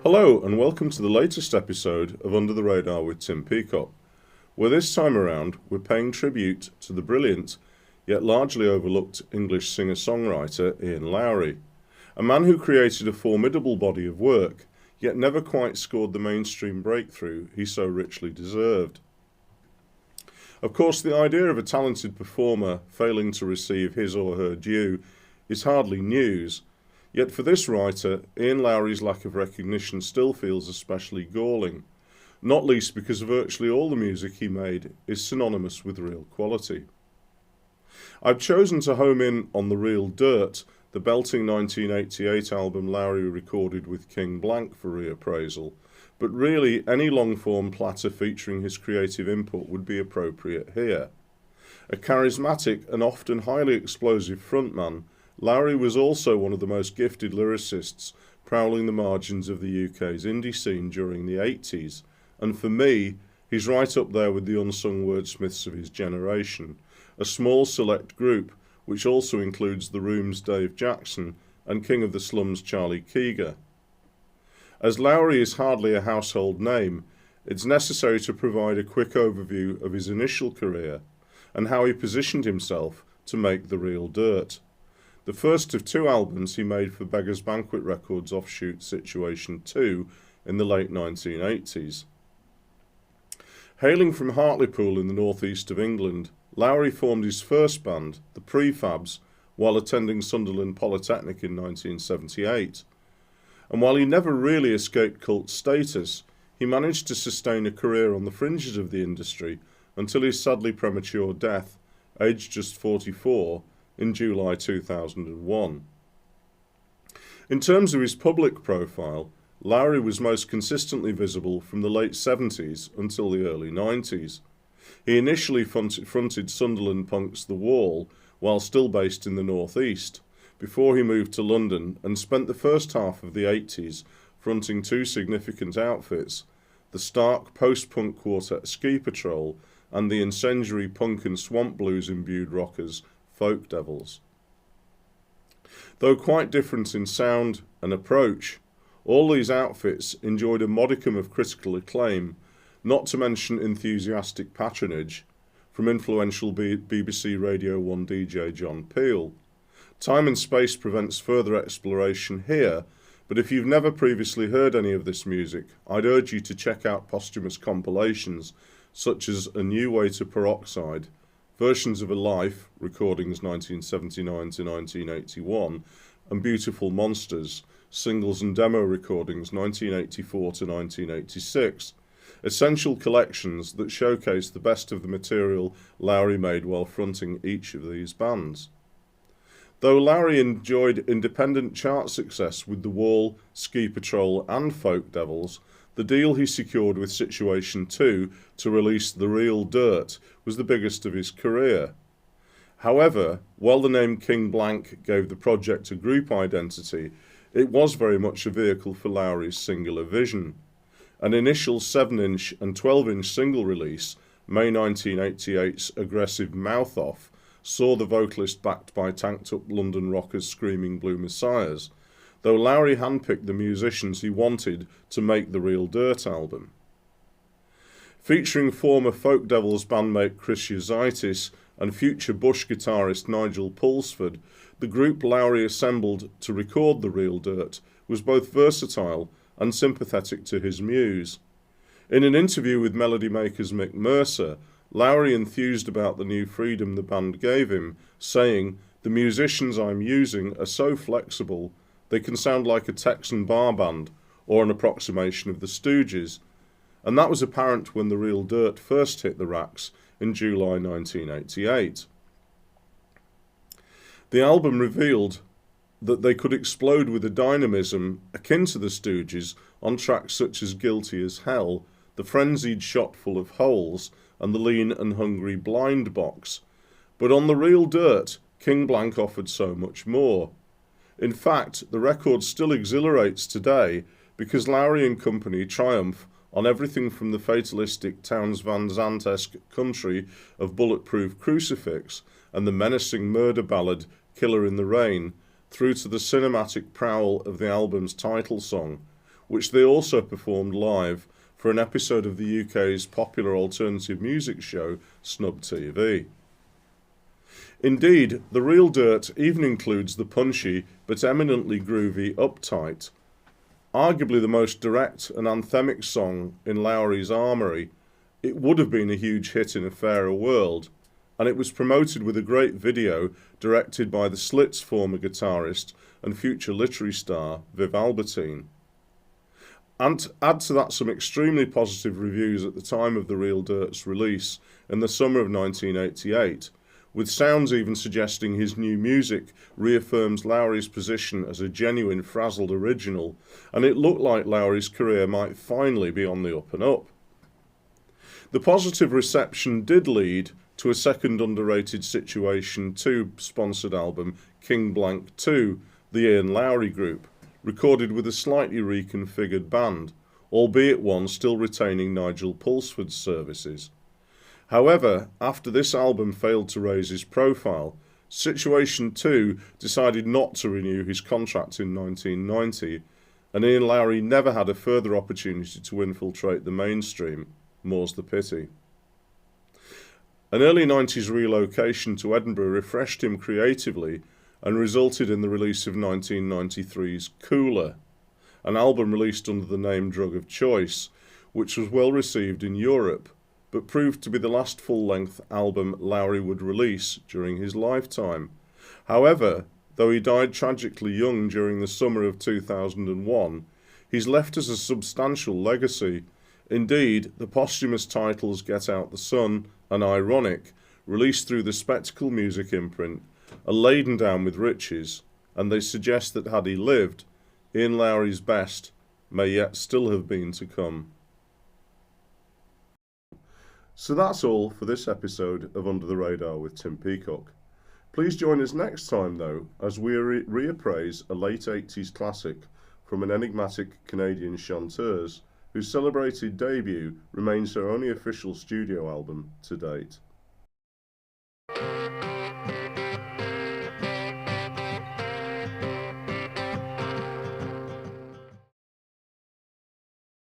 Hello and welcome to the latest episode of Under the Radar with Tim Peacock, where this time around we're paying tribute to the brilliant, yet largely overlooked English singer-songwriter Ian Lowery, a man who created a formidable body of work, yet never quite scored the mainstream breakthrough he so richly deserved. Of course, the idea of a talented performer failing to receive his or her due is hardly news. Yet for this writer, Ian Lowery's lack of recognition still feels especially galling, not least because virtually all the music he made is synonymous with real quality. I've chosen to home in on The Real Dirt, the belting 1988 album Lowery recorded with King Blanc for reappraisal, but really any long-form platter featuring his creative input would be appropriate here. A charismatic and often highly explosive frontman, Lowery was also one of the most gifted lyricists prowling the margins of the UK's indie scene during the 80s, and for me, he's right up there with the unsung wordsmiths of his generation, a small select group which also includes The Room's Dave Jackson and King of the Slums' Charlie Keeger. As Lowery is hardly a household name, it's necessary to provide a quick overview of his initial career and how he positioned himself to make The Real Dirt, the first of two albums he made for Beggars Banquet Records' offshoot Situation 2 in the late 1980s. Hailing from Hartlepool in the northeast of England, Lowery formed his first band, the Prefabs, while attending Sunderland Polytechnic in 1978. And while he never really escaped cult status, he managed to sustain a career on the fringes of the industry until his sadly premature death, aged just 44, in July 2001. In terms of his public profile, Lowery was most consistently visible from the late 70s until the early 90s. He initially fronted Sunderland Punk's The Wall while still based in the northeast, before he moved to London and spent the first half of the 80s fronting two significant outfits, the stark post-punk quartet Ski Patrol and the incendiary punk and swamp blues-imbued rockers Folk Devils. Though quite different in sound and approach, all these outfits enjoyed a modicum of critical acclaim, not to mention enthusiastic patronage, from influential BBC Radio 1 DJ John Peel. Time and space prevents further exploration here, but if you've never previously heard any of this music, I'd urge you to check out posthumous compilations such as A New Way to Peroxide, Versions of a Life, recordings 1979 to 1981, and Beautiful Monsters, singles and demo recordings 1984 to 1986, essential collections that showcase the best of the material Lowery made while fronting each of these bands. Though Lowery enjoyed independent chart success with The Wall, Ski Patrol and Folk Devils, the deal he secured with Situation 2 to release The Real Dirt was the biggest of his career. However, while the name King Blanc gave the project a group identity, it was very much a vehicle for Lowery's singular vision. An initial 7-inch and 12-inch single release, May 1988's aggressive Mouth Off, saw the vocalist backed by tanked-up London rockers Screaming Blue Messiahs, though Lowery handpicked the musicians he wanted to make the Real Dirt album. Featuring former Folk Devils bandmate Chris Yazaitis and future Bush guitarist Nigel Pulsford, the group Lowery assembled to record the Real Dirt was both versatile and sympathetic to his muse. In an interview with Melody Maker's Mick Mercer, Lowery enthused about the new freedom the band gave him, saying, "The musicians I'm using are so flexible, they can sound like a Texan bar band or an approximation of the Stooges," and that was apparent when The Real Dirt first hit the racks in July 1988. The album revealed that they could explode with a dynamism akin to the Stooges on tracks such as Guilty as Hell, The Frenzied Shot Full of Holes, and The Lean and Hungry Blind Box. But on The Real Dirt, King Blanc offered so much more. In fact, the record still exhilarates today because Lowery and company triumph on everything from the fatalistic Townes Van Zandt-esque country of Bulletproof Crucifix and the menacing murder ballad Killer in the Rain, through to the cinematic prowl of the album's title song, which they also performed live for an episode of the UK's popular alternative music show Snub TV. Indeed, The Real Dirt even includes the punchy but eminently groovy Uptight, arguably the most direct and anthemic song in Lowery's armoury. It would have been a huge hit in a fairer world, and it was promoted with a great video directed by the Slits' former guitarist and future literary star Viv Albertine. And add to that some extremely positive reviews at the time of The Real Dirt's release in the summer of 1988, with sounds even suggesting his new music reaffirms Lowery's position as a genuine frazzled original, and it looked like Lowery's career might finally be on the up and up. The positive reception did lead to a second underrated Situation 2 sponsored album, King Blank 2, the Ian Lowery Group, recorded with a slightly reconfigured band, albeit one still retaining Nigel Pulsford's services. However, after this album failed to raise his profile, Situation 2 decided not to renew his contract in 1990, and Ian Lowery never had a further opportunity to infiltrate the mainstream. More's the pity. An early 90s relocation to Edinburgh refreshed him creatively and resulted in the release of 1993's Cooler, an album released under the name Drug of Choice, which was well received in Europe, but proved to be the last full-length album Lowery would release during his lifetime. However, though he died tragically young during the summer of 2001, he's left us a substantial legacy. Indeed, the posthumous titles Get Out the Sun and Ironic, released through the Spectacle Music imprint, are laden down with riches, and they suggest that had he lived, Ian Lowery's best may yet still have been to come. So that's all for this episode of Under the Radar with Tim Peacock. Please join us next time, though, as we reappraise a late 80s classic from an enigmatic Canadian chanteuse whose celebrated debut remains her only official studio album to date.